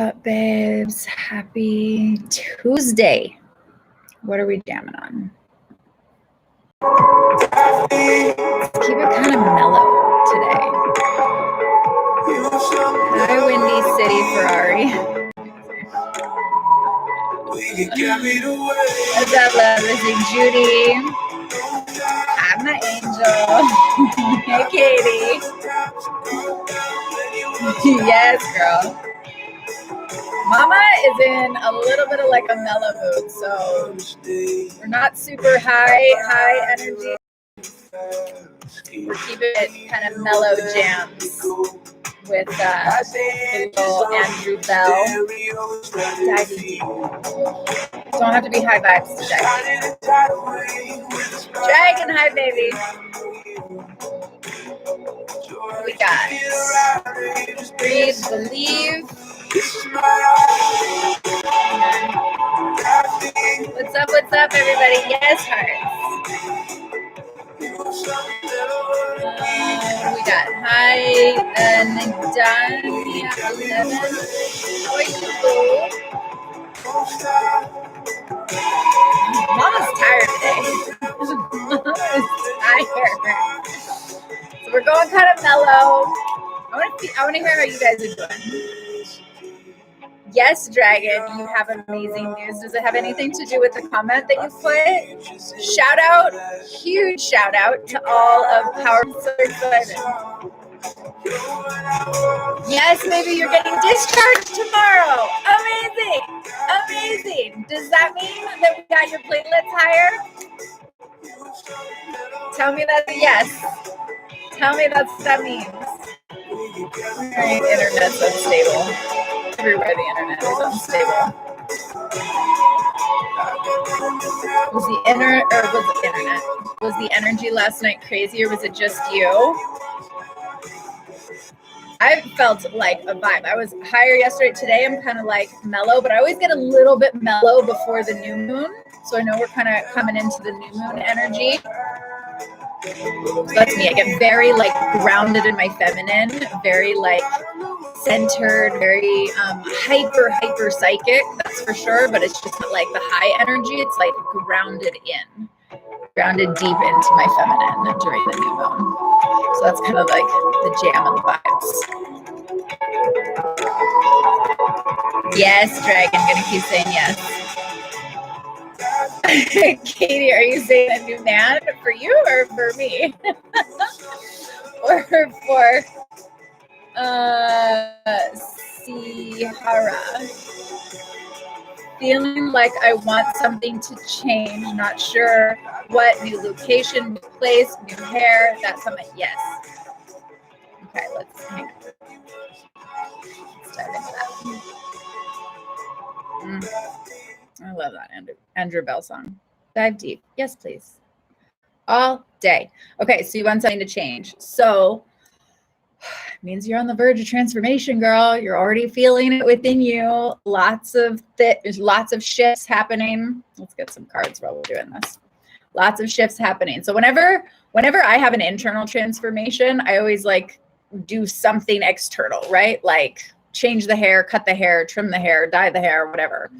Babes, happy Tuesday. What are we jamming on? Let's keep it kind of mellow today. Hi, Windy City Ferrari. What's up, love? This is Judy. I'm my angel. Hey, Katie. Yes, girl. Mama is in a little bit of like a mellow mood, so we're not super high energy. We're keeping it kind of mellow jams with little Andrew Bell. Don't have to be high vibes today. Dragon, hi baby. What we got? Breathe, believe. What's up, everybody? Yes, hearts. We got hi, Nadania 11. How are you, boo? Mama's tired today. Mama's tired. So we're going kind of mellow. I want to hear how you guys are doing. Yes, Dragon, you have amazing news. Does it have anything to do with the comment that you put? Shout out, huge shout out to all of Power. So excited. Yes, maybe you're getting discharged tomorrow. Amazing. Does that mean that we got your platelets higher? Tell me that's a yes. Tell me that's what that means. Right, internet's unstable. Everywhere the internet is unstable. Was the energy last night crazy, or was it just you? I felt like a vibe. I was higher yesterday. Today I'm kind of like mellow, but I always get a little bit mellow before the new moon. So I know we're kind of coming into the new moon energy. That's me. I get very like grounded in my feminine, very like centered, very hyper psychic, that's for sure, but it's just not like the high energy. It's like grounded deep into my feminine during the new moon. So that's kind of like the jam and the vibes. Yes, Dragon, gonna keep saying yes. Katie, are you saying a new man for you or for me? Or for Sihara? Feeling like I want something to change, not sure what, new location, new place, new hair, that's something. Yes. Okay, let's dive into that. I love that Andrew Bell song. Dive deep. Yes, please. All day. Okay, so you want something to change. So it means you're on the verge of transformation, girl. You're already feeling it within you. Lots of shifts happening. Let's get some cards while we're doing this. Lots of shifts happening. So whenever I have an internal transformation, I always like do something external, right? Like change the hair, cut the hair, trim the hair, dye the hair, whatever.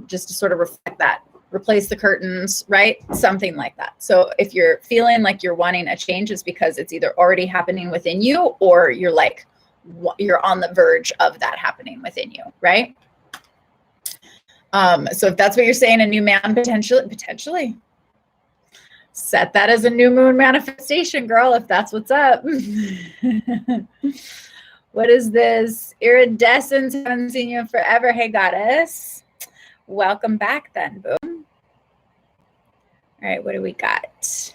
Just to sort of reflect that. Replace the curtains, right? Something like that. So if you're feeling like you're wanting a change, it's because it's either already happening within you or you're like, you're on the verge of that happening within you, right? So if that's what you're saying, a new man potentially. Set that as a new moon manifestation, girl, if that's what's up. What is this? Iridescence, haven't seen you in forever. Hey, goddess. Welcome back then, boom. All right, what do we got?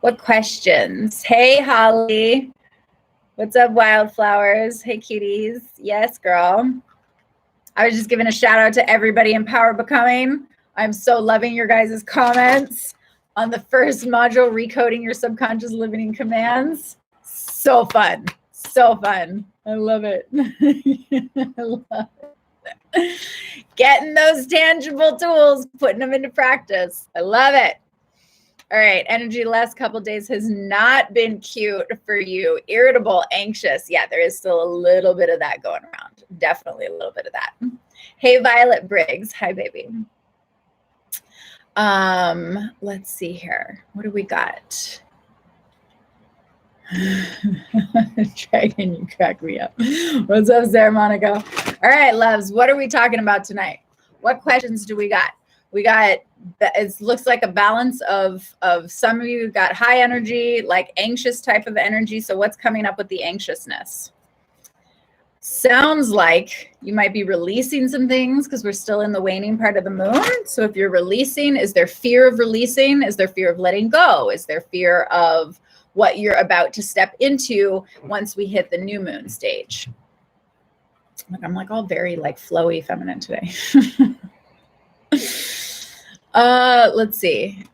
What questions? Hey, Holly. What's up, wildflowers? Hey, cuties. Yes, girl. I was just giving a shout out to everybody in Power Becoming. I'm so loving your guys' comments on the first module, Recoding Your Subconscious Limiting Commands. So fun. I love it. I love it. Getting those tangible tools, putting them into practice. I love it. All right. Energy the last couple days has not been cute for you. Irritable, anxious. Yeah, there is still a little bit of that going around. Definitely a little bit of that. Hey, Violet Briggs. Hi, baby. Let's see here. What do we got? Dragon, you crack me up. What's up, Sarah Monica? All right, loves. What are we talking about tonight? What questions do we got? We got, it looks like a balance of some of you got high energy, like anxious type of energy. So what's coming up with the anxiousness? Sounds like you might be releasing some things because we're still in the waning part of the moon. So if you're releasing, is there fear of releasing? Is there fear of letting go? Is there fear of what you're about to step into once we hit the new moon stage? I'm like all very like flowy feminine today. Let's see.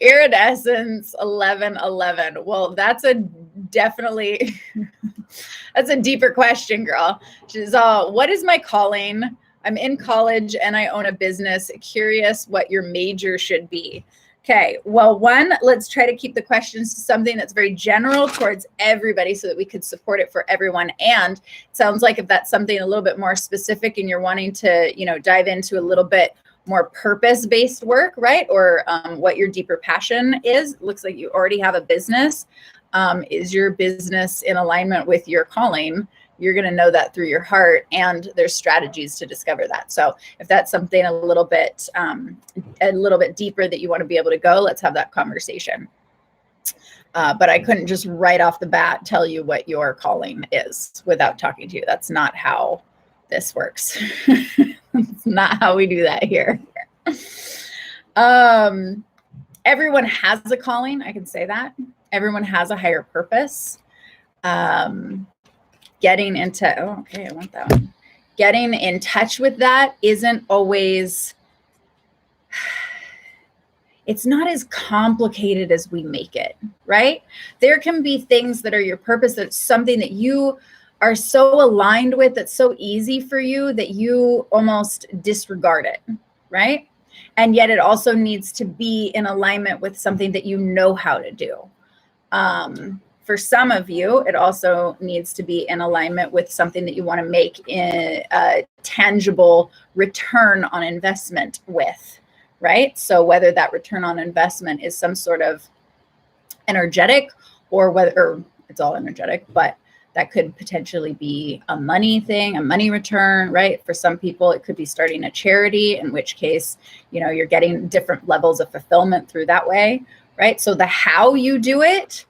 Iridescence 1111. Well, that's a definitely that's a deeper question, girl. She's what is my calling? I'm in college and I own a business. Curious what your major should be. Okay, well, one, let's try to keep the questions to something that's very general towards everybody so that we could support it for everyone. And it sounds like if that's something a little bit more specific and you're wanting to, you know, dive into a little bit more purpose-based work, right? Or what your deeper passion is. Looks like you already have a business. Is your business in alignment with your calling? You're going to know that through your heart, and there's strategies to discover that. So if that's something a little bit deeper that you want to be able to go, let's have that conversation. But I couldn't just right off the bat tell you what your calling is without talking to you. That's not how this works. It's not how we do that here. Everyone has a calling. I can say that. Everyone has a higher purpose. Getting into, oh, okay, I want that one. Getting in touch with that isn't always, it's not as complicated as we make it, right? There can be things that are your purpose, that's something that you are so aligned with, that's so easy for you that you almost disregard it, right? And yet it also needs to be in alignment with something that you know how to do. For some of you, it also needs to be in alignment with something that you want to make a tangible return on investment with, right? So whether that return on investment is some sort of energetic or it's all energetic, but that could potentially be a money thing, a money return, right? For some people, it could be starting a charity, in which case, you know, you're getting different levels of fulfillment through that way, right? So the how you do it,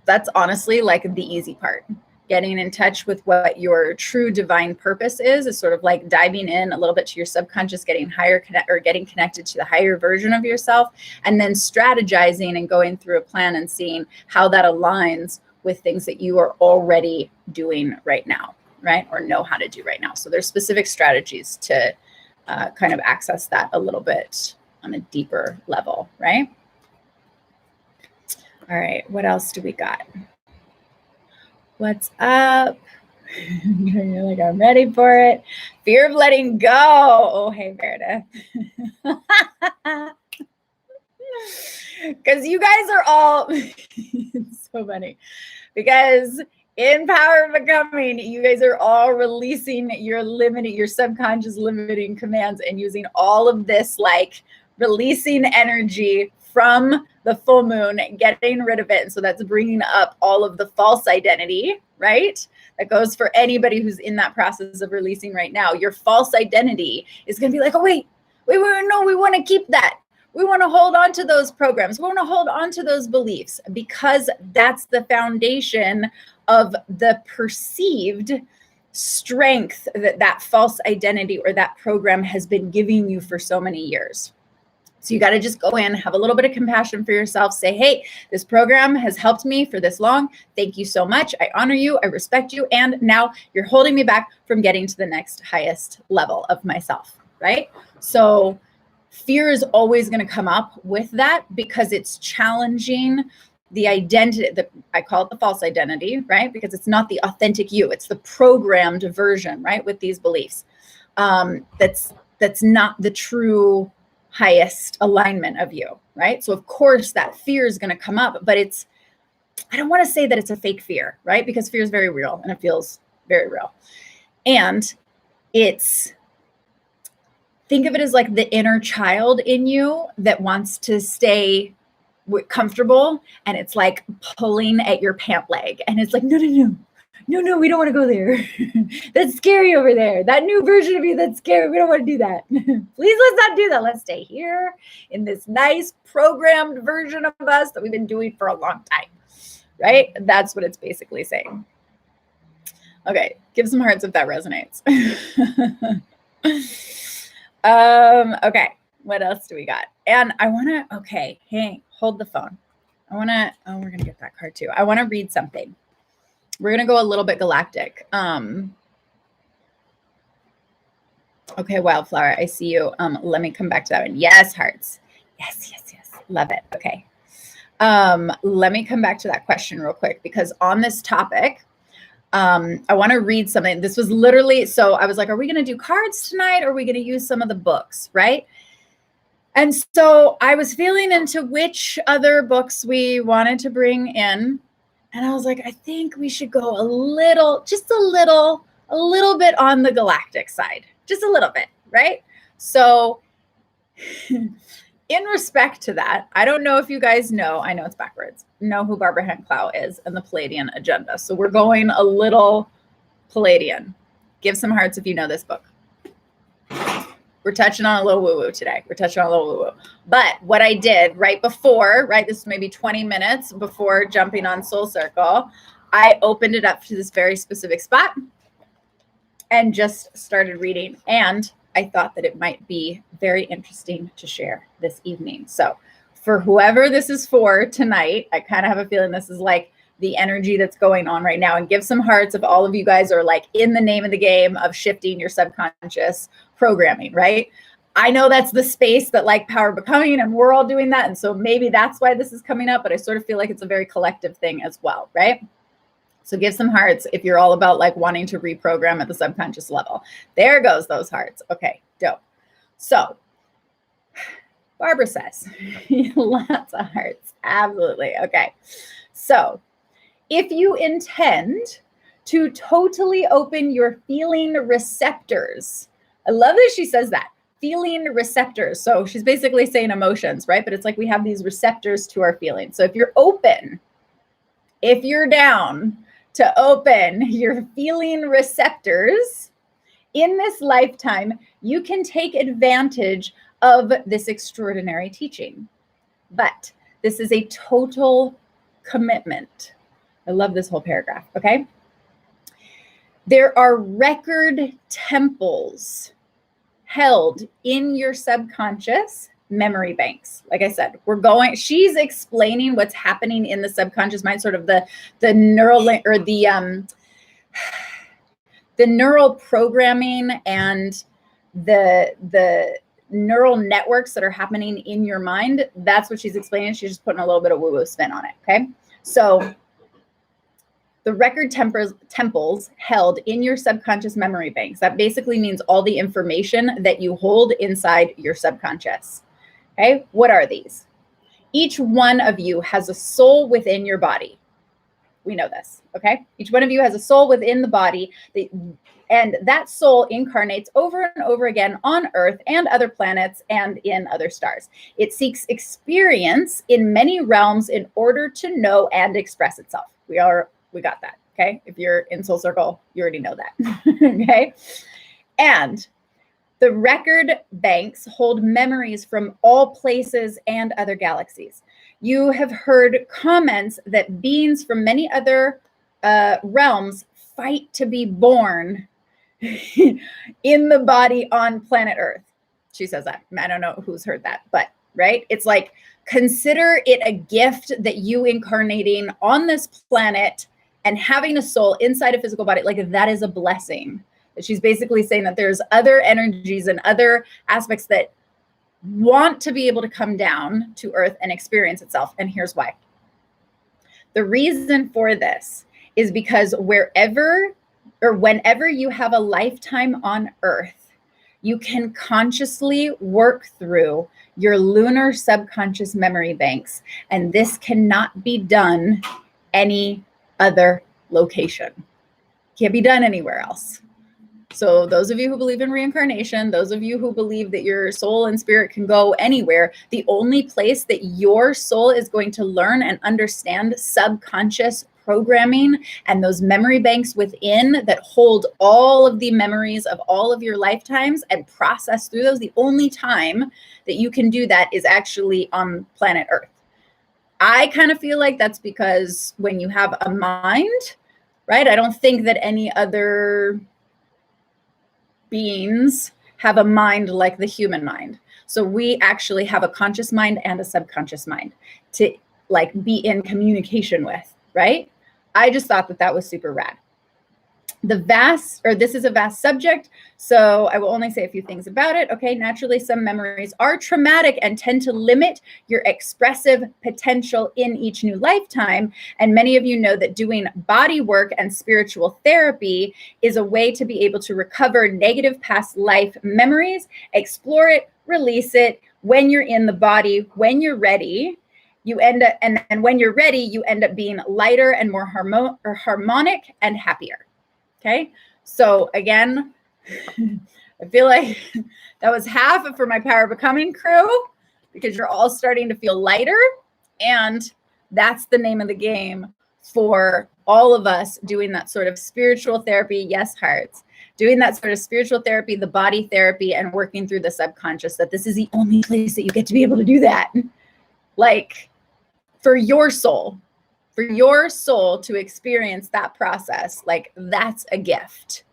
that's honestly like the easy part. Getting in touch with what your true divine purpose is sort of like diving in a little bit to your subconscious, getting connected to the higher version of yourself, and then strategizing and going through a plan and seeing how that aligns with things that you are already doing right now, right? Or know how to do right now. So there's specific strategies to kind of access that a little bit on a deeper level, right? All right, what else do we got? What's up? You're like, I'm ready for it. Fear of letting go. Oh, hey, Meredith. Because you guys are all, it's so funny. Because in Power of Becoming, you guys are all releasing your subconscious limiting commands and using all of this, like releasing energy from the full moon, getting rid of it. And so that's bringing up all of the false identity, right? That goes for anybody who's in that process of releasing right now. Your false identity is going to be like, oh, wait, no, we want to keep that. We want to hold on to those programs. We want to hold on to those beliefs because that's the foundation of the perceived strength that false identity or that program has been giving you for so many years. So you got to just go in, have a little bit of compassion for yourself. Say, hey, this program has helped me for this long. Thank you so much. I honor you. I respect you. And now you're holding me back from getting to the next highest level of myself, right? So fear is always going to come up with that because it's challenging the identity, I call it the false identity, right? Because it's not the authentic you. It's the programmed version, right? With these beliefs. That's that's not the true highest alignment of you, right? So of course that fear is going to come up, but I don't want to say that it's a fake fear, right? Because fear is very real and it feels very real. And think of it as like the inner child in you that wants to stay comfortable, and it's like pulling at your pant leg, and it's like, no, we don't want to go there. That's scary over there. That new version of you, that's scary. We don't want to do that. Please, let's not do that. Let's stay here in this nice programmed version of us that we've been doing for a long time, right? That's what it's basically saying. Okay, give some hearts if that resonates. Okay, what else do we got? And I want to, okay, hey, hold the phone. we're going to get that card too. I want to read something. We're going to go a little bit galactic. Okay, Wildflower, I see you. Let me come back to that one. Yes, hearts. Yes. Love it. Okay. Let me come back to that question real quick, because on this topic, I want to read something. This was literally, so I was like, are we going to do cards tonight, or are we going to use some of the books, right? And so I was feeling into which other books we wanted to bring in. And I was like, I think we should go just a little bit on the galactic side, just a little bit, right? So in respect to that, I don't know if you guys know, I know it's backwards, know who Barbara Hand-Clow is and the Palladian agenda. So we're going a little Palladian. Give some hearts if you know this book. We're touching on a little woo-woo today. But what I did right before, this is maybe 20 minutes before jumping on Soul Circle, I opened it up to this very specific spot and just started reading. And I thought that it might be very interesting to share this evening. So for whoever this is for tonight, I kind of have a feeling this is like the energy that's going on right now. And give some hearts if all of you guys are like in the name of the game of shifting your subconscious programming, right? I know that's the space that like Power of Becoming, and we're all doing that. And so maybe that's why this is coming up, but I sort of feel like it's a very collective thing as well, right? So give some hearts if you're all about like wanting to reprogram at the subconscious level. There goes those hearts. Okay, dope. So Barbara says, lots of hearts. Absolutely. Okay. So if you intend to totally open your feeling receptors, I love that she says that, feeling receptors. So she's basically saying emotions, right? But it's like we have these receptors to our feelings. So if you're open, if you're down to open your feeling receptors in this lifetime, you can take advantage of this extraordinary teaching. But this is a total commitment. I love this whole paragraph, okay? There are record temples held in your subconscious memory banks. Like I said, she's explaining what's happening in the subconscious mind, sort of the neural or the neural programming and the neural networks that are happening in your mind. That's what she's explaining. She's just putting a little bit of woo-woo spin on it. Okay. So the record temples held in your subconscious memory banks, that basically means all the information that you hold inside your subconscious. Okay. What are these? Each one of you has a soul within your body. We know this. Okay. Each one of you has a soul within the body, and that soul incarnates over and over again on Earth and other planets and in other stars. It seeks experience in many realms in order to know and express itself. We got that. Okay. If you're in Soul Circle, you already know that. Okay. And the record banks hold memories from all places and other galaxies. You have heard comments that beings from many other realms fight to be born in the body on planet Earth. She says that. I don't know who's heard that, but right. It's like, consider it a gift that you incarnating on this planet and having a soul inside a physical body. Like, that is a blessing. She's basically saying that there's other energies and other aspects that want to be able to come down to Earth and experience itself. And here's why. The reason for this is because whenever you have a lifetime on Earth, you can consciously work through your lunar subconscious memory banks. And this cannot be done any other location. Can't be done anywhere else. So those of you who believe in reincarnation, those of you who believe that your soul and spirit can go anywhere, the only place that your soul is going to learn and understand subconscious programming and those memory banks within that hold all of the memories of all of your lifetimes and process through those, the only time that you can do that is actually on planet Earth. I kind of feel like that's because when you have a mind, right? I don't think that any other beings have a mind like the human mind. So we actually have a conscious mind and a subconscious mind to like be in communication with, right? I just thought that that was super rad. This is a vast subject, so I will only say a few things about it. Okay, naturally, some memories are traumatic and tend to limit your expressive potential in each new lifetime. And many of you know that doing body work and spiritual therapy is a way to be able to recover negative past life memories, explore it, release it when you're in the body, when you're ready. You end up, and when you're ready, you end up being lighter and more harmonic and happier. Okay, so again, I feel like that was half for my Power of Becoming crew because you're all starting to feel lighter. And that's the name of the game for all of us doing that sort of spiritual therapy. Yes, hearts. Doing that sort of spiritual therapy, the body therapy, and working through the subconscious, that this is the only place that you get to be able to do that. Like for your soul to experience that process, like that's a gift.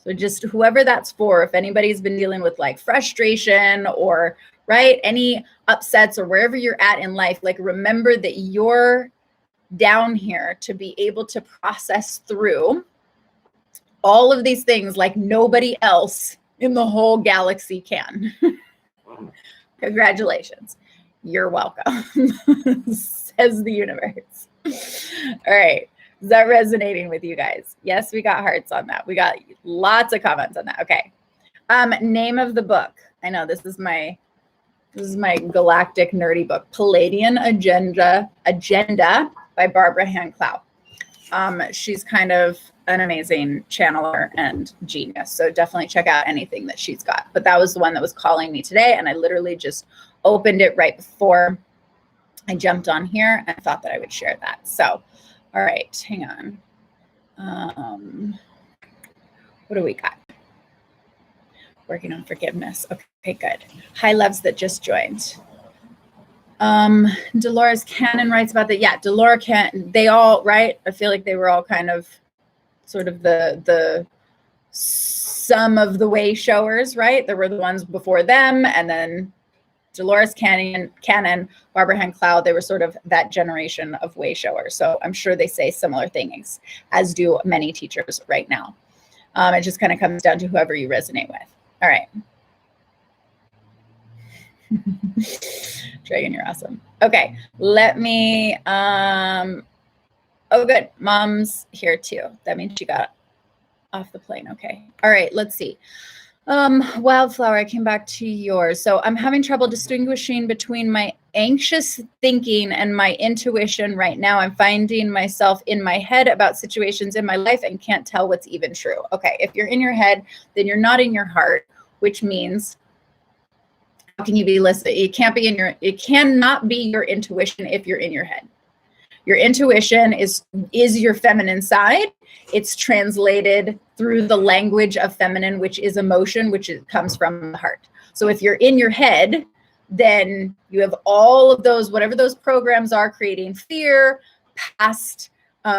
So just whoever that's for, if anybody's been dealing with like frustration or right, any upsets or wherever you're at in life, like remember that you're down here to be able to process through all of these things like nobody else in the whole galaxy can. Congratulations. You're welcome, says the universe. All right. Is that resonating with you guys? Yes, we got hearts on that. We got lots of comments on that. Okay. Name of the book. I know this is my galactic nerdy book, Palladian Agenda by Barbara Hand Clow. She's kind of an amazing channeler and genius. So definitely check out anything that she's got. But that was the one that was calling me today. And I literally just opened it right before I jumped on here and thought that I would share that. So, all right, hang on. What do we got? Working on forgiveness. Okay, good. Hi, loves that just joined. Dolores Cannon writes about that. Yeah, Dolores Cannon, they all, right? I feel like they were all kind of sort of the some of the way showers, right? There were the ones before them, and then Dolores Cannon, Barbara Hand Clow, they were sort of that generation of way showers. So I'm sure they say similar things, as do many teachers right now. It just kind of comes down to whoever you resonate with. All right. Dragon, you're awesome. Okay, let me, oh good, Mom's here too. That means she got off the plane. Okay. All right, let's see. Wildflower, I came back to yours. So I'm having trouble distinguishing between my anxious thinking and my intuition right now. I'm finding myself in my head about situations in my life and can't tell what's even true. Okay, if you're in your head, then you're not in your heart, which means how can you be listening? It cannot be your intuition if you're in your head. Your intuition is your feminine side. It's translated through the language of feminine, which is emotion, which comes from the heart. So if you're in your head, then you have all of those, whatever those programs are, creating fear, past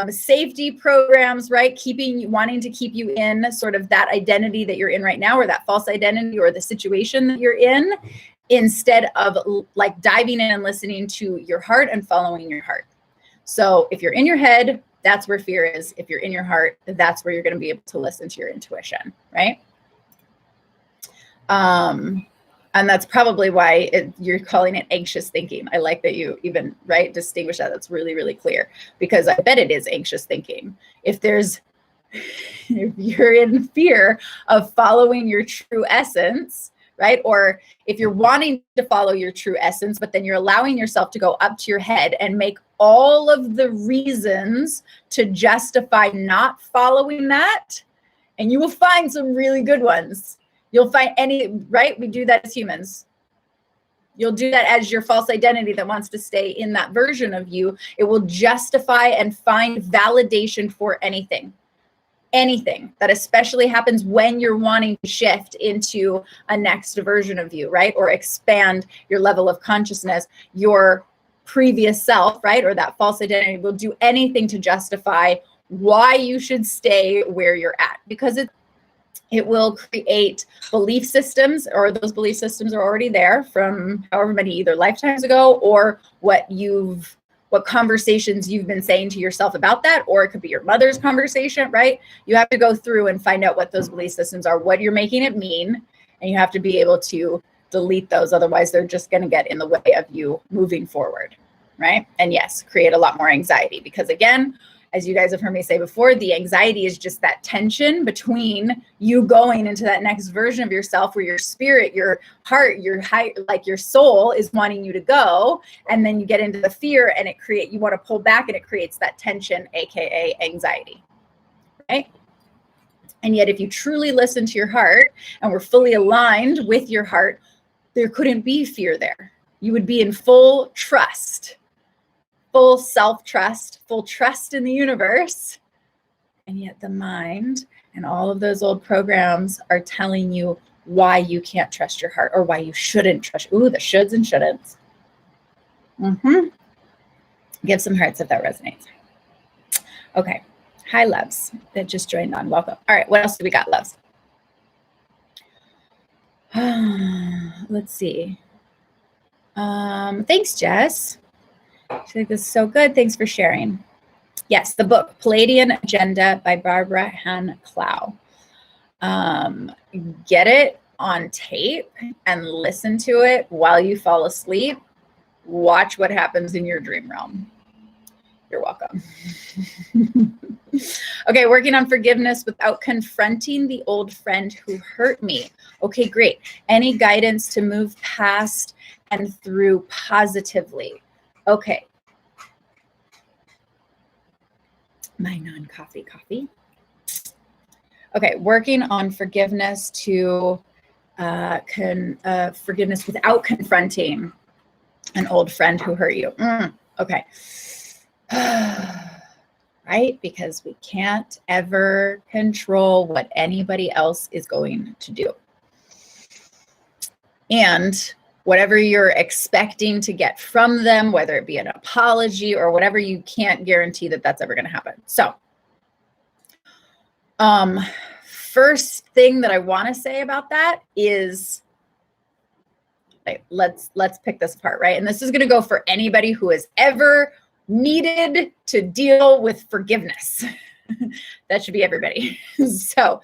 safety programs, right? Wanting to keep you in sort of that identity that you're in right now, or that false identity, or the situation that you're in, instead of like diving in and listening to your heart and following your heart. So if you're in your head, that's where fear is. If you're in your heart, that's where you're going to be able to listen to your intuition, right? And that's probably why you're calling it anxious thinking. I like that you even, right, distinguish that. That's really, really clear, because I bet it is anxious thinking. If there's if you're in fear of following your true essence, right? Or if you're wanting to follow your true essence, but then you're allowing yourself to go up to your head and make all of the reasons to justify not following that, and you will find some really good ones. You'll find any, right? We do that as humans. You'll do that as your false identity that wants to stay in that version of you. It will justify and find validation for anything. Anything that especially happens when you're wanting to shift into a next version of you, right? Or expand your level of consciousness, your previous self, right? Or that false identity will do anything to justify why you should stay where you're at, because it will create belief systems, or those belief systems are already there from however many either lifetimes ago, or what conversations you've been saying to yourself about that, or it could be your mother's conversation, right? You have to go through and find out what those belief systems are, what you're making it mean, and you have to be able to delete those. Otherwise, they're just going to get in the way of you moving forward, right? And yes, create a lot more anxiety, because again, as you guys have heard me say before, the anxiety is just that tension between you going into that next version of yourself where your spirit, your heart, your soul is wanting you to go. And then you get into the fear and you want to pull back, and it creates that tension, AKA anxiety, right? And yet if you truly listen to your heart and were fully aligned with your heart, there couldn't be fear there. You would be in full trust. Full self-trust, full trust in the universe. And yet the mind and all of those old programs are telling you why you can't trust your heart, or why you shouldn't trust. Ooh, the shoulds and shouldn'ts. Give some hearts if that resonates. Okay. Hi, loves that just joined on. Welcome. All right. What else do we got, loves? Let's see. Thanks, Jess. I think this is so good. Thanks for sharing. Yes, the book Palladian Agenda by Barbara Han Clow. Get it on tape and listen to it while you fall asleep. Watch what happens in your dream realm. You're welcome. Okay, working on forgiveness without confronting the old friend who hurt me. Okay, great. Any guidance to move past and through positively? Okay. My non-coffee coffee. Okay, working on forgiveness to forgiveness without confronting an old friend who hurt you. Okay. Right? Because we can't ever control what anybody else is going to do. And whatever you're expecting to get from them, whether it be an apology or whatever, you can't guarantee that that's ever going to happen. So, first thing that I want to say about that is, let's pick this apart, right? And this is going to go for anybody who has ever needed to deal with forgiveness. That should be everybody. So,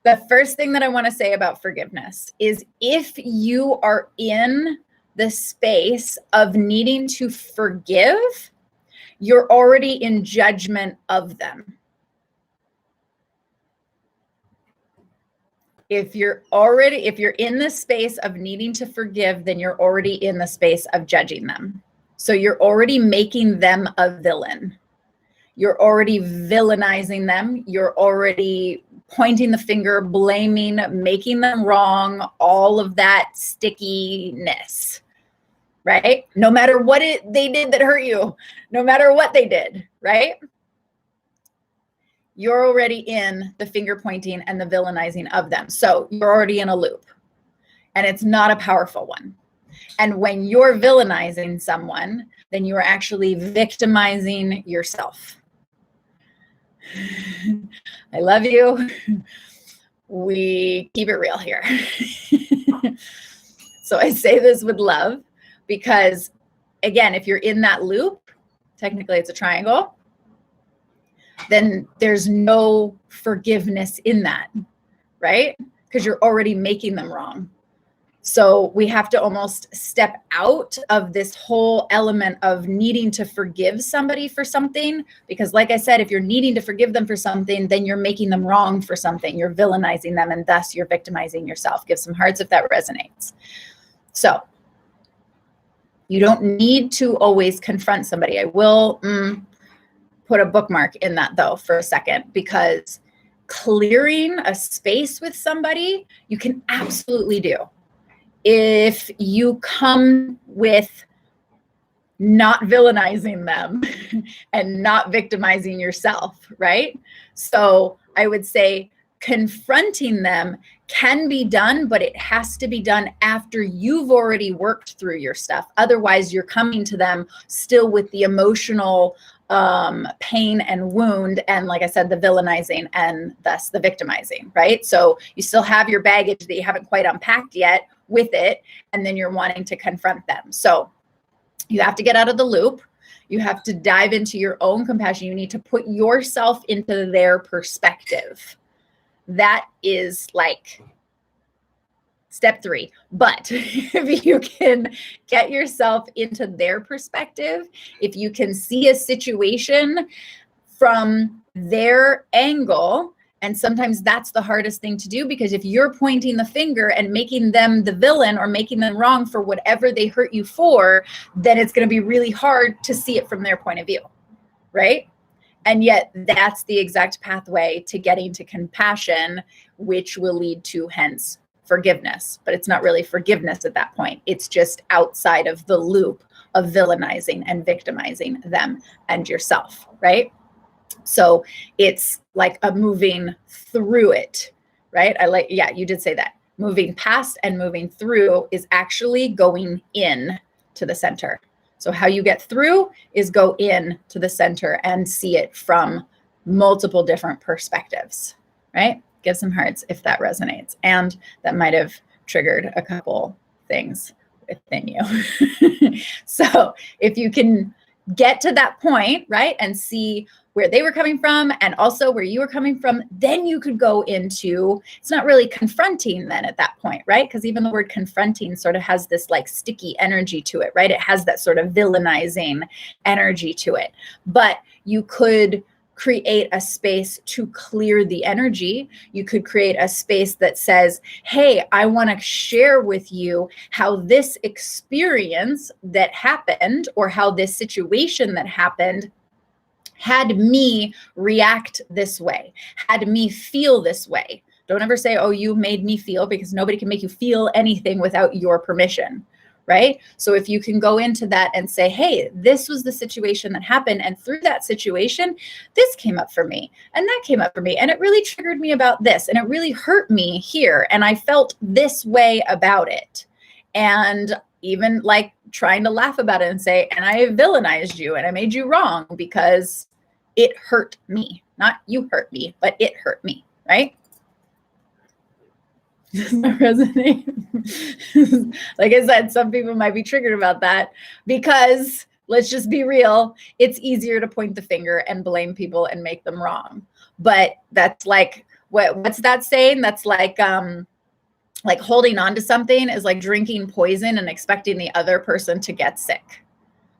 the first thing that I want to say about forgiveness is, if you are in the space of needing to forgive, you're already in judgment of them. If you're in the space of needing to forgive, then you're already in the space of judging them. So you're already making them a villain. You're already villainizing them. You're already pointing the finger, blaming, making them wrong, all of that stickiness, right? No matter what they did that hurt you, no matter what they did, right? You're already in the finger pointing and the villainizing of them. So you're already in a loop, and it's not a powerful one. And when you're villainizing someone, then you are actually victimizing yourself. I love you. We keep it real here. So I say this with love because, again, if you're in that loop, technically it's a triangle, then there's no forgiveness in that, right? Because you're already making them wrong. So we have to almost step out of this whole element of needing to forgive somebody for something, because like I said, if you're needing to forgive them for something, then you're making them wrong for something. You're villainizing them, and thus you're victimizing yourself. Give some hearts if that resonates. So you don't need to always confront somebody. I will put a bookmark in that though for a second, because clearing a space with somebody, you can absolutely do. If you come with not villainizing them and not victimizing yourself, right? So I would say confronting them can be done, but it has to be done after you've already worked through your stuff. Otherwise, you're coming to them still with the emotional pain and wound, and like I said, the villainizing and thus the victimizing, right? So you still have your baggage that you haven't quite unpacked yet with it, and then you're wanting to confront them. So you have to get out of the loop. You have to dive into your own compassion. You need to put yourself into their perspective. That is like step 3. But if you can get yourself into their perspective, if you can see a situation from their angle, and sometimes that's the hardest thing to do, because if you're pointing the finger and making them the villain or making them wrong for whatever they hurt you for, then it's going to be really hard to see it from their point of view, right? And yet that's the exact pathway to getting to compassion, which will lead to hence forgiveness. But it's not really forgiveness at that point. It's just outside of the loop of villainizing and victimizing them and yourself, right? So it's like a moving through it, right? Yeah, you did say that. Moving past and moving through is actually going in to the center. So how you get through is go in to the center and see it from multiple different perspectives, right? Give some hearts if that resonates. And that might have triggered a couple things within you. So if you can get to that point, right, and see where they were coming from and also where you were coming from, then you could go into, it's not really confronting then at that point, right? Because even the word confronting sort of has this like sticky energy to it, right? It has that sort of villainizing energy to it. But you could create a space to clear the energy. You could create a space that says, hey, I want to share with you how this experience that happened, or how this situation that happened had me react this way, had me feel this way. Don't ever say, oh, you made me feel, because nobody can make you feel anything without your permission, right? So if you can go into that and say, hey, this was the situation that happened, and through that situation, this came up for me, and that came up for me, and it really triggered me about this, and it really hurt me here, and I felt this way about it. And even like trying to laugh about it and say, and I villainized you and I made you wrong because it hurt me. Not you hurt me, but it hurt me, right? Does that resonate? Like I said, some people might be triggered about that, because let's just be real, it's easier to point the finger and blame people and make them wrong. But that's like, what's that saying? That's like holding on to something is like drinking poison and expecting the other person to get sick.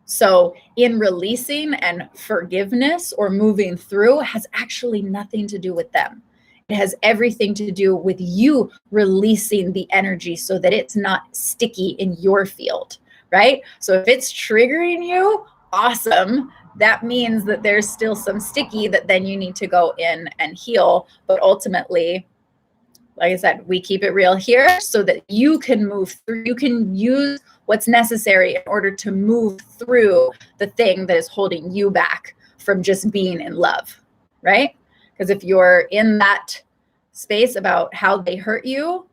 So in releasing and forgiveness or moving through has actually nothing to do with them. It has everything to do with you releasing the energy so that it's not sticky in your field, right? So if it's triggering you, awesome. That means that there's still some sticky that then you need to go in and heal. But ultimately, like I said, we keep it real here so that you can move through, you can use what's necessary in order to move through the thing that is holding you back from just being in love, right? Because if you're in that space about how they hurt you,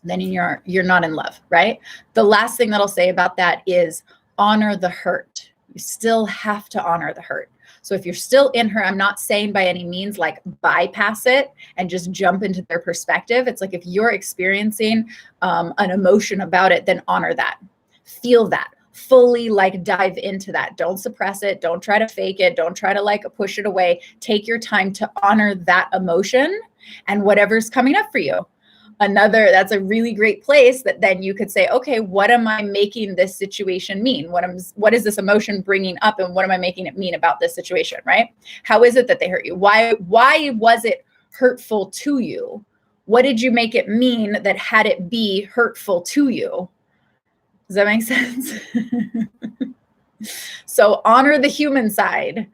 then you're not in love, right? The last thing that I'll say about that is honor the hurt. You still have to honor the hurt. So if you're still in her, I'm not saying by any means like bypass it and just jump into their perspective. It's like if you're experiencing an emotion about it, then honor that. Feel that. Fully like dive into that. Don't suppress it. Don't try to fake it. Don't try to like push it away. Take your time to honor that emotion and whatever's coming up for you. that's a really great place that then you could say, okay, what am I making this situation mean? What is this emotion bringing up, and what am I making it mean about this situation, right? How is it that they hurt you? Why was it hurtful to you? What did you make it mean that had it be hurtful to you? Does that make sense? So honor the human side,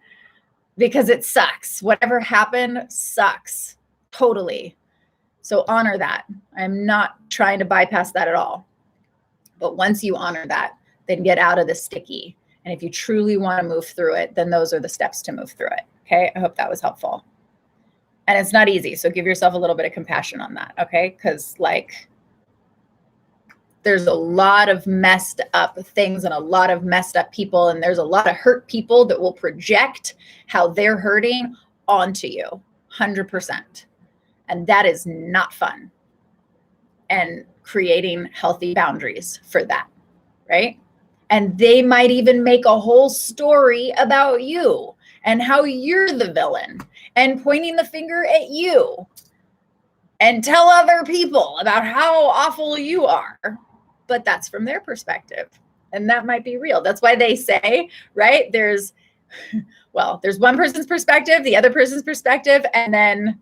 because it sucks. Whatever happened sucks. Totally. So honor that. I'm not trying to bypass that at all. But once you honor that, then get out of the sticky. And if you truly want to move through it, then those are the steps to move through it. Okay. I hope that was helpful. And it's not easy. So give yourself a little bit of compassion on that. Okay. Because there's a lot of messed up things and a lot of messed up people. And there's a lot of hurt people that will project how they're hurting onto you 100%. And that is not fun. And creating healthy boundaries for that, right? And they might even make a whole story about you and how you're the villain and pointing the finger at you and tell other people about how awful you are. But that's from their perspective. And that might be real. That's why they say, right? There's one person's perspective, the other person's perspective, and then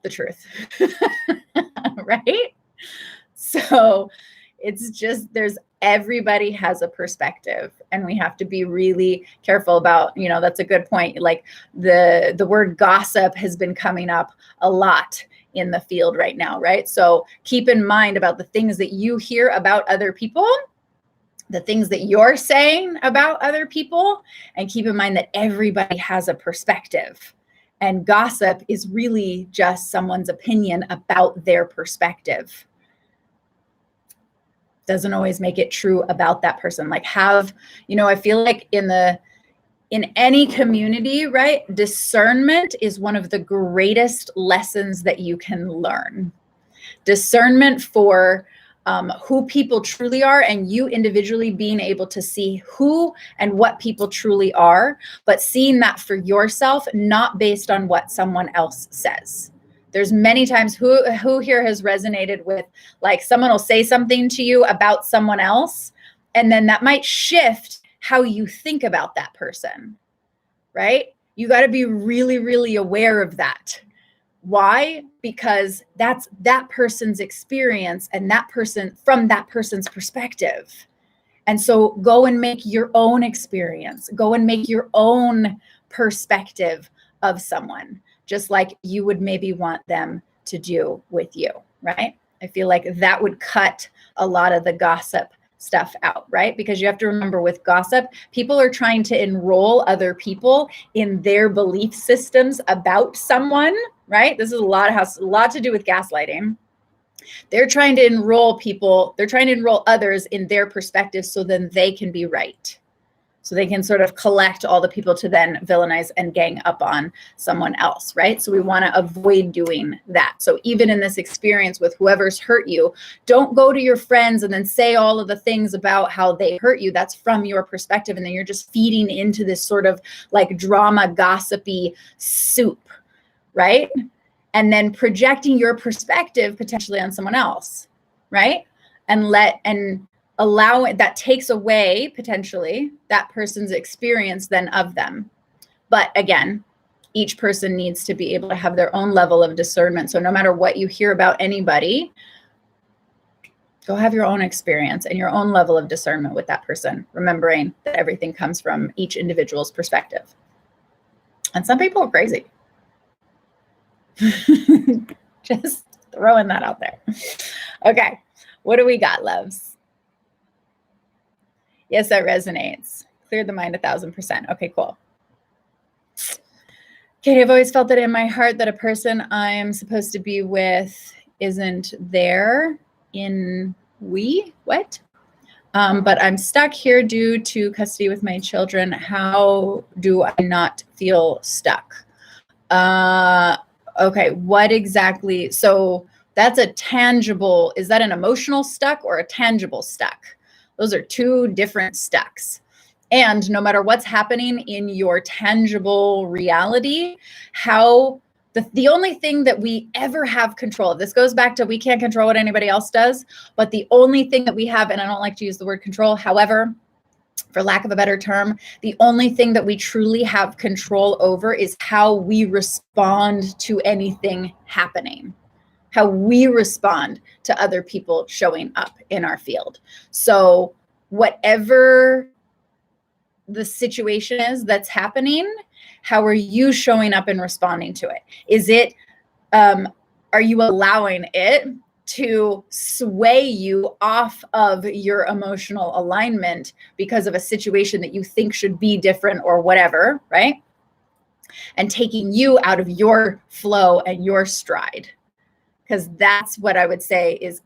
the truth, right? So it's just, everybody has a perspective, and we have to be really careful about, that's a good point. Like the word gossip has been coming up a lot in the field right now, right? So keep in mind about the things that you hear about other people, the things that you're saying about other people, and keep in mind that everybody has a perspective. And gossip is really just someone's opinion about their perspective. Doesn't always make it true about that person. I feel like in any community, right? Discernment is one of the greatest lessons that you can learn. Discernment for who people truly are, and you individually being able to see who and what people truly are, but seeing that for yourself, not based on what someone else says. There's many times who here has resonated with, like, someone will say something to you about someone else, and then that might shift how you think about that person, right? You got to be really, really aware of that. Why? Because that's that person's experience and that person from that person's perspective. And so go and make your own experience. Go and make your own perspective of someone, just like you would maybe want them to do with you, right? I feel like that would cut a lot of the gossip stuff out, right? Because you have to remember, with gossip, people are trying to enroll other people in their belief systems about someone, right? This is has a lot to do with gaslighting. They're trying to enroll others in their perspective so then they can be right. So they can sort of collect all the people to then villainize and gang up on someone else, right? So we want to avoid doing that. So even in this experience with whoever's hurt you, don't go to your friends and then say all of the things about how they hurt you. That's from your perspective. And then you're just feeding into this sort of like drama, gossipy soup, right? And then projecting your perspective potentially on someone else, right? And allow it, that takes away potentially that person's experience then of them. But again, each person needs to be able to have their own level of discernment. So no matter what you hear about anybody, go have your own experience and your own level of discernment with that person, remembering that everything comes from each individual's perspective. And some people are crazy. Just throwing that out there. Okay, what do we got, loves? Yes, that resonates. Cleared the mind 1,000%. Okay, cool. Katie, I've always felt that in my heart that a person I'm supposed to be with isn't there but I'm stuck here due to custody with my children. How do I not feel stuck? Okay, what exactly? So that's a tangible, is that an emotional stuck or a tangible stuck? Those are two different stucks. And no matter what's happening in your tangible reality, how The only thing that we ever have control of, this goes back to we can't control what anybody else does, but the only thing that we have, and I don't like to use the word control, however, for lack of a better term, the only thing that we truly have control over is how we respond to anything happening, how we respond to other people showing up in our field. So whatever the situation is that's happening, how are you showing up and responding to it? Is it, are you allowing it to sway you off of your emotional alignment because of a situation that you think should be different or whatever, right? And taking you out of your flow and your stride. Because that's what I would say is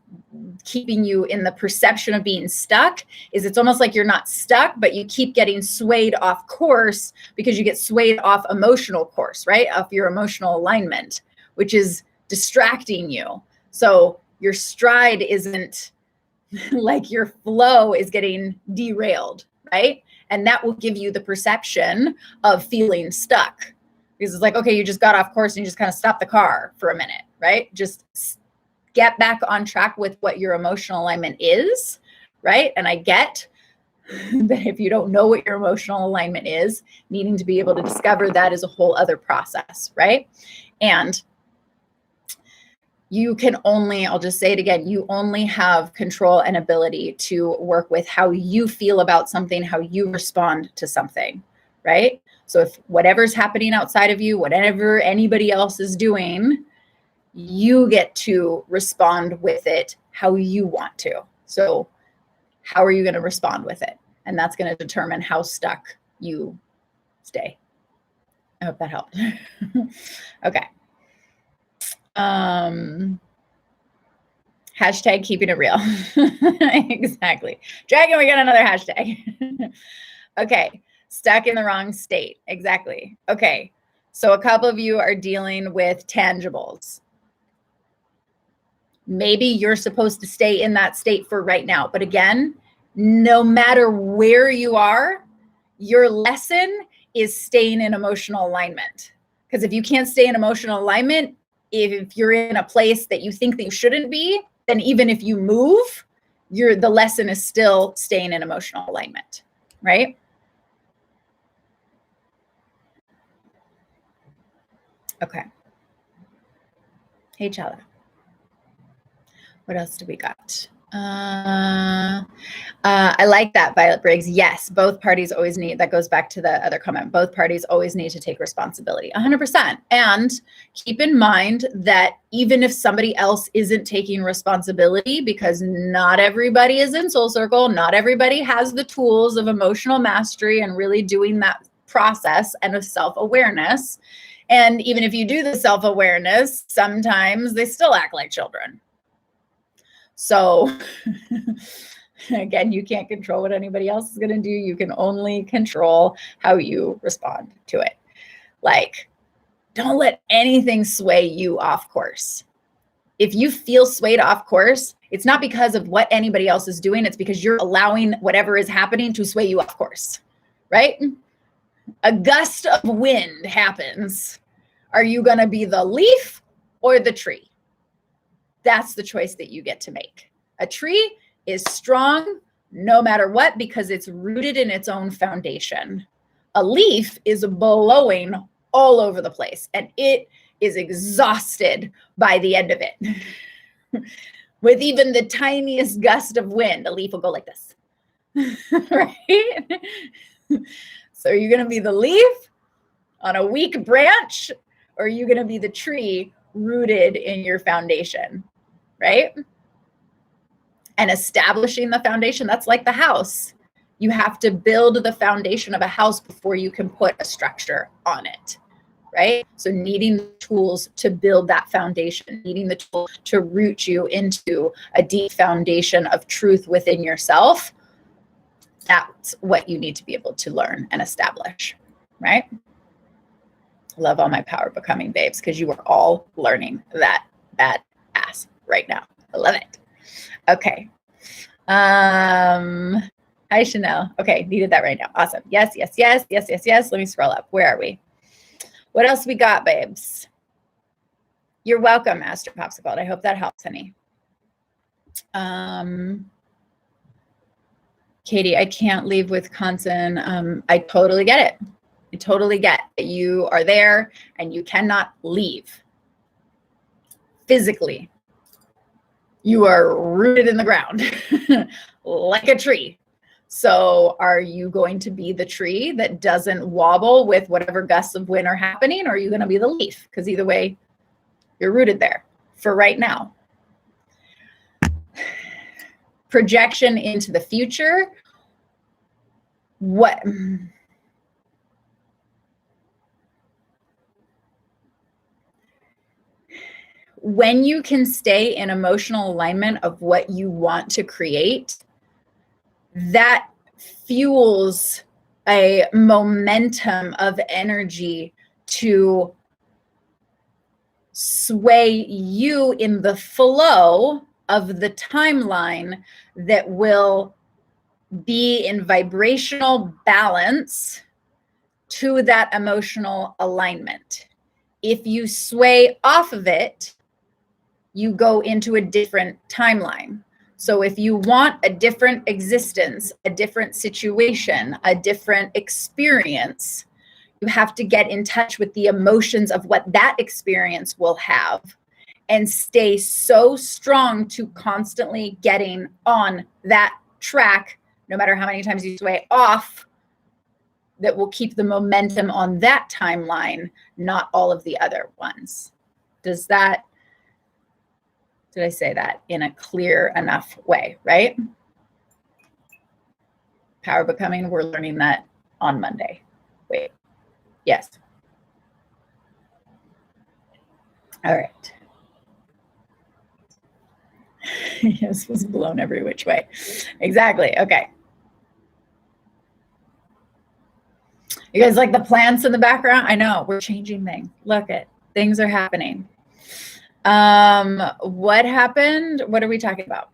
keeping you in the perception of being stuck. Is it's almost like you're not stuck, but you keep getting swayed off course because you get swayed off emotional course, right? Off your emotional alignment, which is distracting you. So your stride isn't like your flow is getting derailed, right? And that will give you the perception of feeling stuck. Because it's like, okay, you just got off course and you just kind of stopped the car for a minute, right? Just get back on track with what your emotional alignment is, right? And I get that if you don't know what your emotional alignment is, needing to be able to discover that is a whole other process, right? And you can only, I'll just say it again, you only have control and ability to work with how you feel about something, how you respond to something, right? So if whatever's happening outside of you, whatever anybody else is doing, you get to respond with it how you want to. So how are you going to respond with it? And that's going to determine how stuck you stay. I hope that helped. Okay. Hashtag keeping it real. Exactly. Dragon, we got another hashtag. Okay. Stuck in the wrong state. Exactly. Okay. So a couple of you are dealing with tangibles. Maybe you're supposed to stay in that state for right now. But again, no matter where you are, your lesson is staying in emotional alignment. Because if you can't stay in emotional alignment, if you're in a place that you think that you shouldn't be, then even if you move, the lesson is still staying in emotional alignment, right? Okay. Hey, Chala. What else do we got? I like that, Violet Briggs. Yes, both parties always need, that goes back to the other comment, both parties always need to take responsibility, 100%. And keep in mind that even if somebody else isn't taking responsibility, because not everybody is in Soul Circle, not everybody has the tools of emotional mastery and really doing that process and of self-awareness. And even if you do the self-awareness, sometimes they still act like children. So again, you can't control what anybody else is going to do. You can only control how you respond to it. Like, don't let anything sway you off course. If you feel swayed off course, it's not because of what anybody else is doing. It's because you're allowing whatever is happening to sway you off course, right? A gust of wind happens. Are you going to be the leaf or the tree? That's the choice that you get to make. A tree is strong no matter what because it's rooted in its own foundation. A leaf is blowing all over the place and it is exhausted by the end of it. With even the tiniest gust of wind, a leaf will go like this. Right? So are you going to be the leaf on a weak branch or are you going to be the tree rooted in your foundation? Right? And establishing the foundation, that's like the house. You have to build the foundation of a house before you can put a structure on it, right? So needing the tools to build that foundation, needing the tool to root you into a deep foundation of truth within yourself, that's what you need to be able to learn and establish, right? Love all my power becoming babes because you are all learning that ass right now. I love it. Okay. Hi, Chanel. Okay, needed that right now. Awesome. Yes. Let me scroll up. Where are we? What else we got, babes? You're welcome, Master Popsicle. I hope that helps, honey. Katie, I can't leave Wisconsin. I totally get it. I totally get that you are there and you cannot leave physically. You are rooted in the ground like a tree. So are you going to be the tree that doesn't wobble with whatever gusts of wind are happening, or are you going to be the leaf? Because either way, you're rooted there for right now. Projection into the future. What? When you can stay in emotional alignment of what you want to create, that fuels a momentum of energy to sway you in the flow of the timeline that will be in vibrational balance to that emotional alignment. If you sway off of it, you go into a different timeline. So if you want a different existence, a different situation, a different experience, you have to get in touch with the emotions of what that experience will have and stay so strong to constantly getting on that track, no matter how many times you sway off, that will keep the momentum on that timeline, not all of the other ones. Did I say that in a clear enough way, right? Power Becoming, we're learning that on Monday. Wait, yes. All right. Yes, was blown every which way. Exactly, okay. You guys like the plants in the background? I know, we're changing things. Look it, things are happening. What happened? What are we talking about?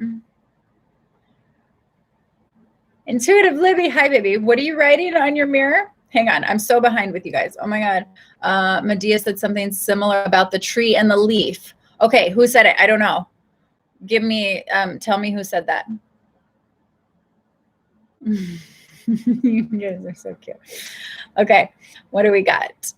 Intuitive Libby, hi baby. What are you writing on your mirror? Hang on, I'm so behind with you guys. Oh my God. Medea said something similar about the tree and the leaf. Okay, who said it? I don't know. Give me, tell me who said that. You guys are so cute. Okay, what do we got?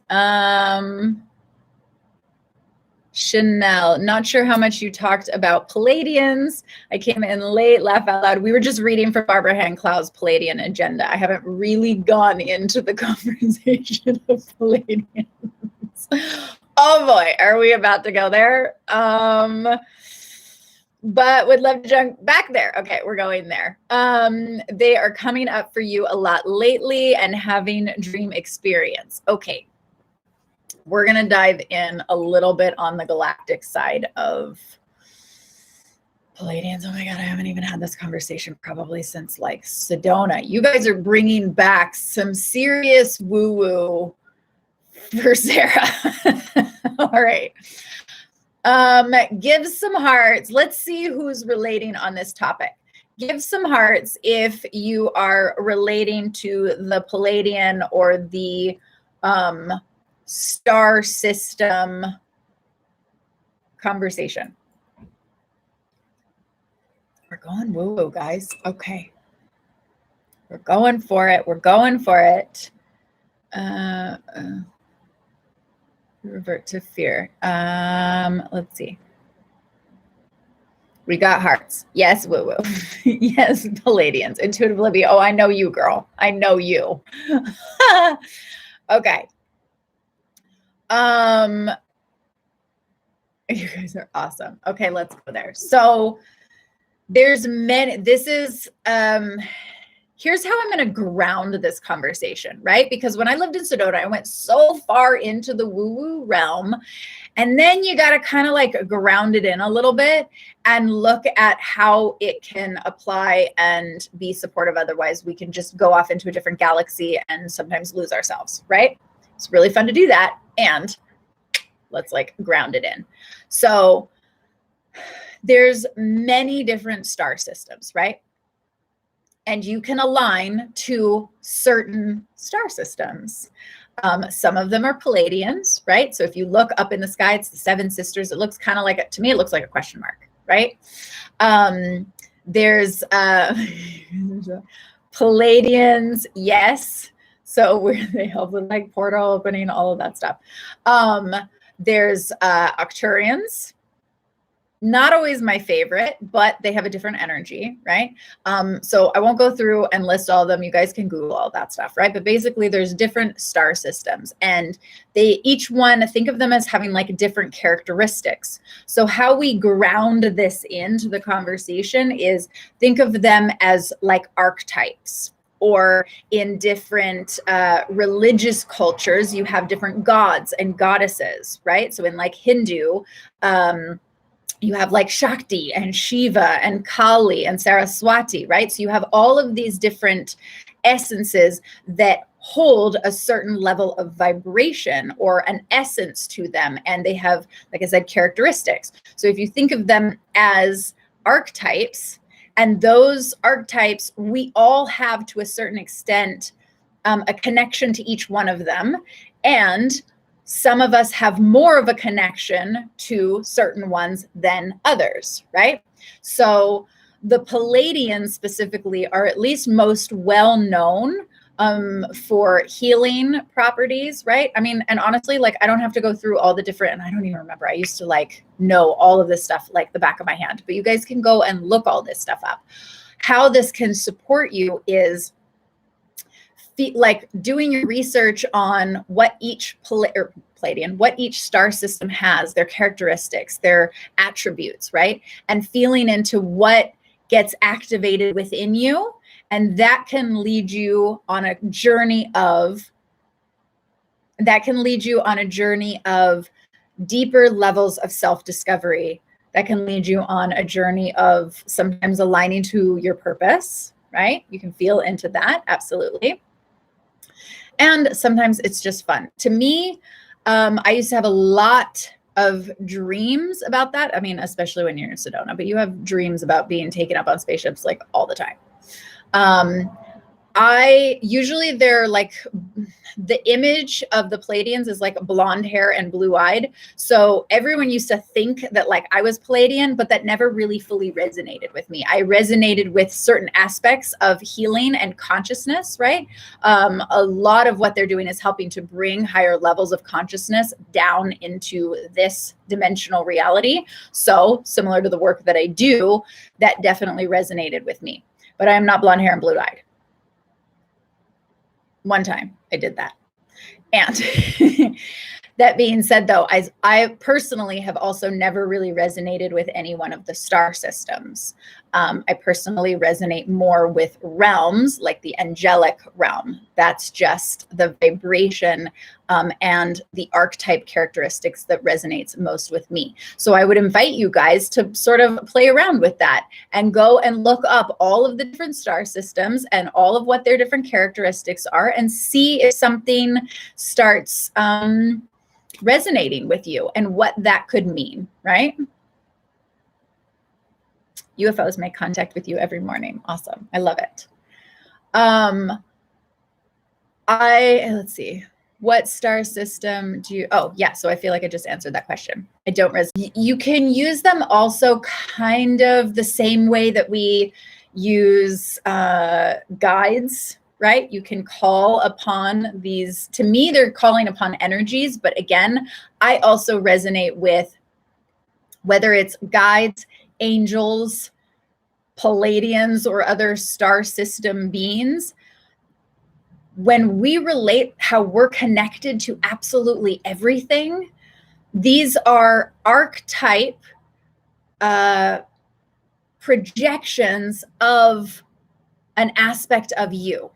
Chanel, not sure how much you talked about Palladians. I came in late, laugh out loud. We were just reading from Barbara Hand-Clow's Palladian agenda. I haven't really gone into the conversation of Palladians. Oh boy, are we about to go there? But would love to jump back there. Okay, we're going there. They are coming up for you a lot lately and having dream experience. Okay. We're going to dive in a little bit on the galactic side of Palladians. Oh my God, I haven't even had this conversation probably since like Sedona. You guys are bringing back some serious woo-woo for Sarah. All right. Give some hearts. Let's see who's relating on this topic. Give some hearts if you are relating to the Palladian or the star system conversation. We're going woo-woo, guys. Okay. We're going for it. We're going for it. Revert to fear. Let's see. We got hearts. Yes, woo-woo. Yes, Palladians. Intuitive Libby. Oh, I know you, girl. I know you. Okay. You guys are awesome. Okay, let's go there. So there's many, this is, here's how I'm going to ground this conversation, right? Because when I lived in Sedona, I went so far into the woo-woo realm, and then you got to kind of like ground it in a little bit and look at how it can apply and be supportive. Otherwise, we can just go off into a different galaxy and sometimes lose ourselves, right? It's really fun to do that. And let's like ground it in. So there's many different star systems, right? And you can align to certain star systems. Some of them are Palladians, right? So if you look up in the sky, it's the seven sisters. It looks kind of like, to me, it looks like a question mark, right? There's Palladians, yes. So where they help with like portal opening, all of that stuff. There's Arcturians. Not always my favorite, but they have a different energy, right? So I won't go through and list all of them. You guys can Google all that stuff, right? But basically there's different star systems, and they each one, think of them as having like different characteristics. So how we ground this into the conversation is think of them as like archetypes. Or in different religious cultures, you have different gods and goddesses, right? So in like Hindu, you have like Shakti and Shiva and Kali and Saraswati, right? So you have all of these different essences that hold a certain level of vibration or an essence to them. And they have, like I said, characteristics. So if you think of them as archetypes, and those archetypes, we all have to a certain extent a connection to each one of them. And some of us have more of a connection to certain ones than others, right? So the Palladians specifically are at least most well known for healing properties, right? I mean, and honestly, like I don't have to go through all the different, and I don't even remember. I used to like know all of this stuff like the back of my hand, but you guys can go and look all this stuff up. How this can support you is like doing your research on what each Palladian, what each star system has, their characteristics, their attributes, right? And feeling into what gets activated within you. And that can lead you on a journey of, deeper levels of self-discovery. That can lead you on a journey of sometimes aligning to your purpose, right? You can feel into that, absolutely. And sometimes it's just fun. To me, I used to have a lot of dreams about that. I mean, especially when you're in Sedona, but you have dreams about being taken up on spaceships like all the time. They're like, the image of the Palladians is like blonde hair and blue eyed. So everyone used to think that like I was Palladian, but that never really fully resonated with me. I resonated with certain aspects of healing and consciousness, right? A lot of what they're doing is helping to bring higher levels of consciousness down into this dimensional reality. So similar to the work that I do, that definitely resonated with me. But I am not blonde hair and blue eyed. One time I did that. And that being said, though, I personally have also never really resonated with any one of the star systems. I personally resonate more with realms, like the angelic realm. That's just the vibration and the archetype characteristics that resonates most with me. So I would invite you guys to sort of play around with that and go and look up all of the different star systems and all of what their different characteristics are, and see if something starts resonating with you and what that could mean, right? UFOs make contact with you every morning. Awesome. I love it. Let's see. What star system do you, oh yeah. So I feel like I just answered that question. I don't you can use them also kind of the same way that we use guides, right? You can call upon these, to me, they're calling upon energies. But again, I also resonate with whether it's guides, angels, Palladians, or other star system beings. When we relate how we're connected to absolutely everything, these are archetype projections of an aspect of you,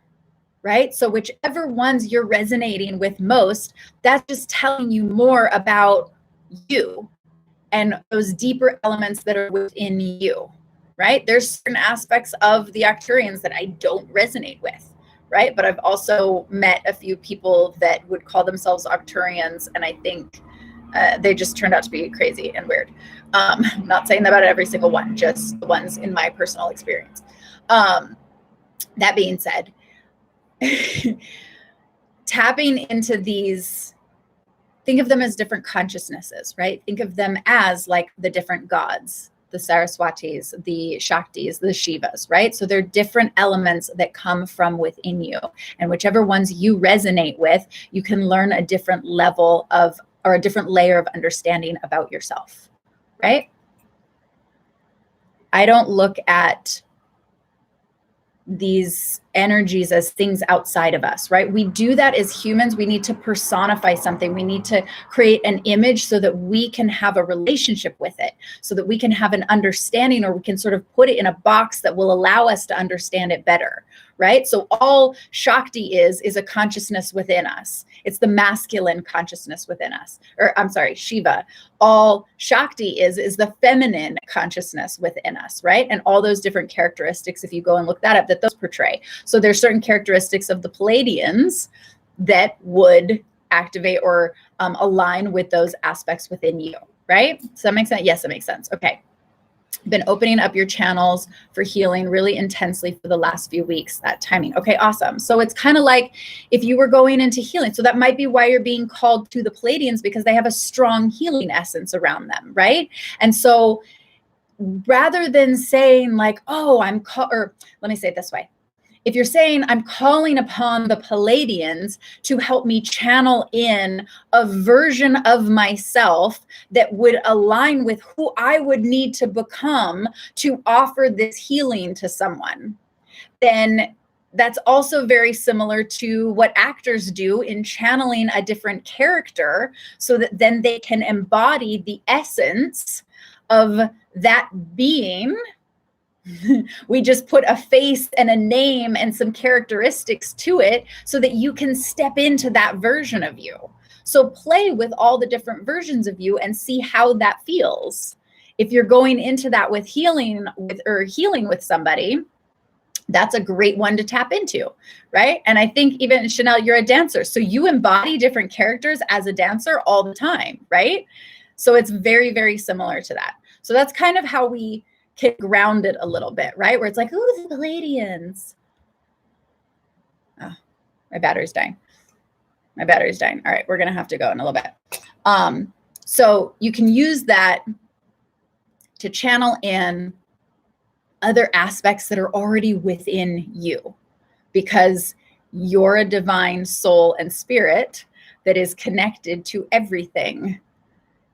right? So whichever ones you're resonating with most, that's just telling you more about you and those deeper elements that are within you, right? There's certain aspects of the Arcturians that I don't resonate with, right? But I've also met a few people that would call themselves Arcturians, and I think they just turned out to be crazy and weird. Not saying that about every single one, just the ones in my personal experience. That being said, tapping into these, think of them as different consciousnesses, right? Think of them as like the different gods, the Saraswatis, the Shaktis, the Shivas, right? So they're different elements that come from within you. And whichever ones you resonate with, you can learn a different level of, or a different layer of understanding about yourself, right? I don't look at these energies as things outside of us, right? We do that as humans. We need to personify something. We need to create an image so that we can have a relationship with it, so that we can have an understanding, or we can sort of put it in a box that will allow us to understand it better, right? So all Shakti is a consciousness within us. It's the masculine consciousness within us. Or I'm sorry, Shiva. All Shakti is the feminine consciousness within us, right? And all those different characteristics, if you go and look that up, that those portray. So there's certain characteristics of the Pleiadians that would activate or align with those aspects within you, right? Does that make sense? Yes, that makes sense. Okay. Been opening up your channels for healing really intensely for the last few weeks, that timing. Okay, awesome. So it's kind of like if you were going into healing. So that might be why you're being called to the Pleiadians, because they have a strong healing essence around them, right? And so rather than saying like, oh, or let me say it this way. If you're saying I'm calling upon the Pleiadians to help me channel in a version of myself that would align with who I would need to become to offer this healing to someone, then that's also very similar to what actors do in channeling a different character, so that then they can embody the essence of that being. We just put a face and a name and some characteristics to it so that you can step into that version of you. So play with all the different versions of you and see how that feels. If you're going into that with healing with somebody, that's a great one to tap into, right? And I think even Chanel, you're a dancer, so you embody different characters as a dancer all the time, right? So it's very, very similar to that. So that's kind of how we can ground it a little bit, right? Where it's like, ooh, the Pleiadians. Oh, my battery's dying. My battery's dying. All right, we're gonna have to go in a little bit. So you can use that to channel in other aspects that are already within you, because you're a divine soul and spirit that is connected to everything.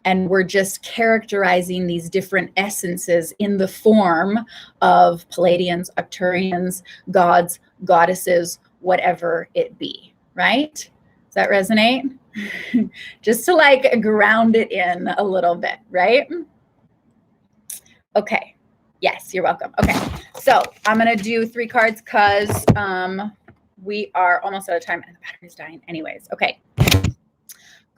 And we're just characterizing these different essences in the form of Pleiadians, Arcturians, gods, goddesses, whatever it be, right? Does that resonate? Just to like ground it in a little bit, right? Okay. Yes, you're welcome. Okay. So I'm going to do 3 cards because we are almost out of time and the battery's dying anyways. Okay.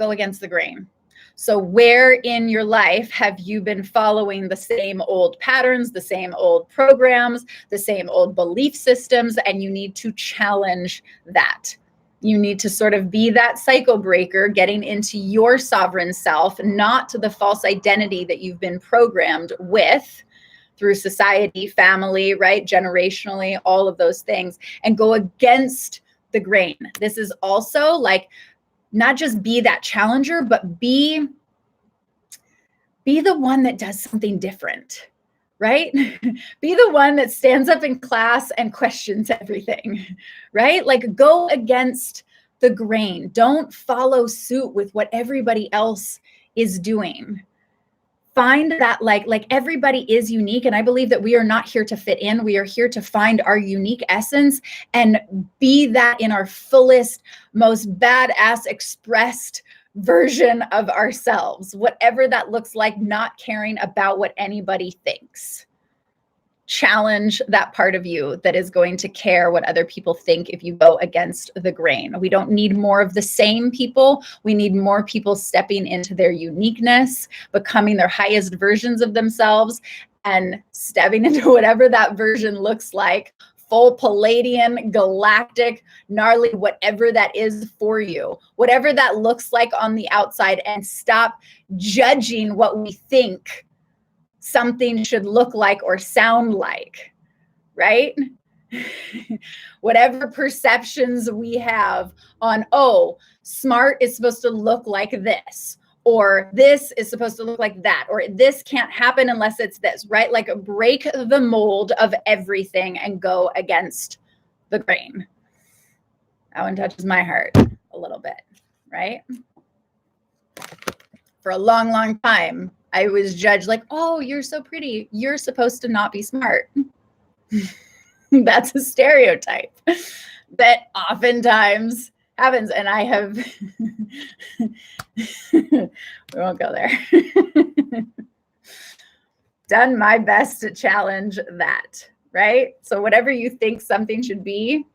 Go against the grain. So where in your life have you been following the same old patterns, the same old programs, the same old belief systems, and you need to challenge that? You need to sort of be that cycle breaker, getting into your sovereign self, not to the false identity that you've been programmed with through society, family, right? Generationally, all of those things, and go against the grain. This is also like, not just be that challenger, but be the one that does something different, right? Be the one that stands up in class and questions everything, right? Like go against the grain. Don't follow suit with what everybody else is doing. Find that like everybody is unique. And I believe that we are not here to fit in. We are here to find our unique essence and be that in our fullest, most badass expressed version of ourselves, whatever that looks like, not caring about what anybody thinks. Challenge that part of you that is going to care what other people think if you go against the grain. We don't need more of the same people. We need more people stepping into their uniqueness, becoming their highest versions of themselves, and stepping into whatever that version looks like. Full Palladian, galactic, gnarly, whatever that is for you, whatever that looks like on the outside, and stop judging what we think something should look like or sound like, right? whatever perceptions we have on, oh, smart is supposed to look like this, or this is supposed to look like that, or this can't happen unless it's this, right? Like break the mold of everything and go against the grain. That one touches my heart a little bit, right? For a long, long time, I was judged like, oh, you're so pretty. You're supposed to not be smart. That's a stereotype that oftentimes happens. And I have, we won't go there, done my best to challenge that, right? So whatever you think something should be,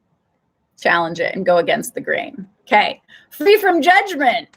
challenge it and go against the grain. Okay. Free from judgment,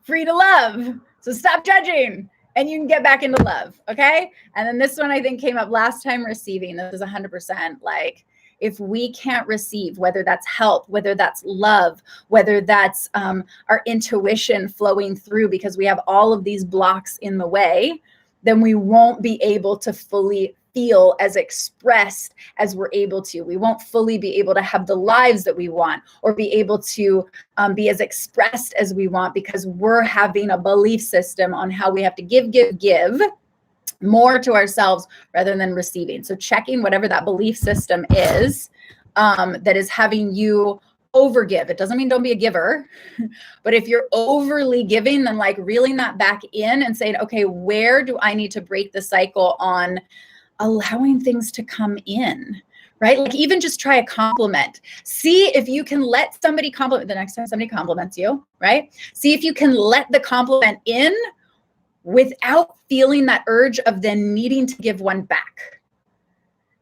free to love. So stop judging and you can get back into love. Okay. And then this one I think came up last time, receiving. This is 100% like, if we can't receive, whether that's help, whether that's love, whether that's our intuition flowing through because we have all of these blocks in the way, then we won't be able to fully feel as expressed as we're able to. We won't fully be able to have the lives that we want or be able to be as expressed as we want because we're having a belief system on how we have to give more to ourselves rather than receiving. So checking whatever that belief system is that is having you overgive. It doesn't mean don't be a giver, but if you're overly giving, then like reeling that back in and saying, okay, where do I need to break the cycle on allowing things to come in, right? Like even just try a compliment. See if you can let somebody compliment the next time somebody compliments you, right? See if you can let the compliment in without feeling that urge of then needing to give one back.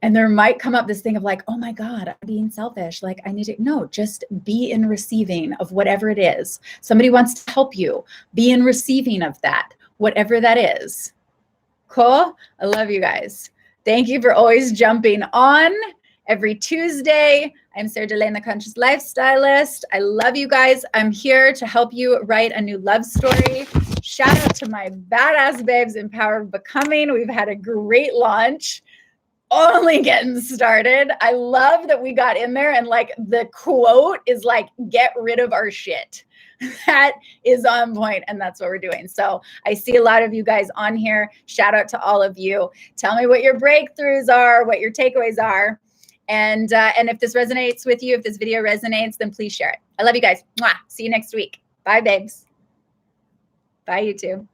And there might come up this thing of like, oh my God, I'm being selfish. Like I need to, no, just be in receiving of whatever it is. Somebody wants to help you, be in receiving of that, whatever that is. Cool. I love you guys. Thank you for always jumping on every Tuesday. I'm Sarah Delane, the Conscious Lifestylist. I love you guys. I'm here to help you write a new love story. Shout out to my badass babes in Power of Becoming. We've had a great launch. Only getting started. I love that we got in there and like the quote is like, get rid of our shit. That is on point and that's what we're doing. So I see a lot of you guys on here. Shout out to all of you. Tell me what your breakthroughs are, what your takeaways are. And if this resonates with you, if this video resonates, then please share it. I love you guys. Mwah. See you next week. Bye, babes. Bye, you too.